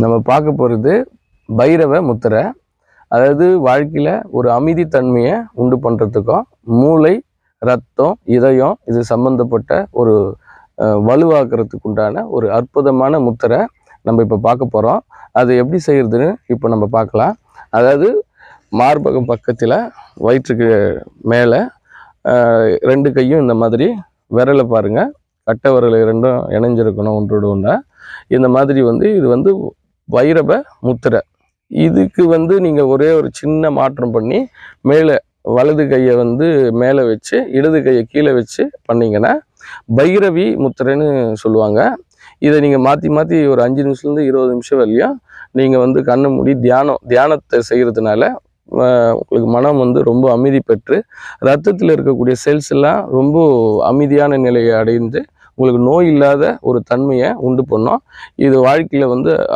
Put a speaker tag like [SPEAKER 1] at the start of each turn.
[SPEAKER 1] நம்ம பார்க்க போகிறது பைரவ முத்திரை. அதாவது வாழ்க்கையில் ஒரு அமைதித்தன்மையை உண்டு பண்ணுறதுக்கும் மூளை, ரத்தம், இதயம் இது சம்மந்தப்பட்ட ஒரு வலுவாக்குறதுக்கு உண்டான ஒரு அற்புதமான முத்திரை நம்ம இப்போ பார்க்க போகிறோம். அது எப்படி செய்கிறதுன்னு இப்போ நம்ம பார்க்கலாம். அதாவது மார்பகம் பக்கத்தில் வயிற்றுக்கு மேலே 2 கையும் இந்த மாதிரி விரலை பாருங்கள், கட்டை விரல் 2ம் இணைஞ்சிருக்கணும் ஒன்றோடு ஒன்று. இந்த மாதிரி இது வைரவ முத்திரை. இதுக்கு நீங்கள் ஒரே ஒரு சின்ன மாற்றம் பண்ணி மேலே வலது கையை மேலே வச்சு இடது கையை கீழே வச்சு பண்ணிங்கன்னா பைரவி முத்திரைன்னு சொல்லுவாங்க. இதை நீங்கள் மாற்றி மாற்றி ஒரு 5 நிமிஷத்துலேருந்து 20 நிமிஷம் வரையும் நீங்கள் கண்ணை மூடி தியானத்தை செய்கிறதுனால உங்களுக்கு மனம் ரொம்ப அமைதி பெற்று ரத்தத்தில் இருக்கக்கூடிய செல்ஸ் எல்லாம் ரொம்ப அமைதியான நிலையை அடைந்து உங்களுக்கு நோய் இல்லாத ஒரு தன்மையை உண்டு பண்ணும். இது வாழ்க்கையில்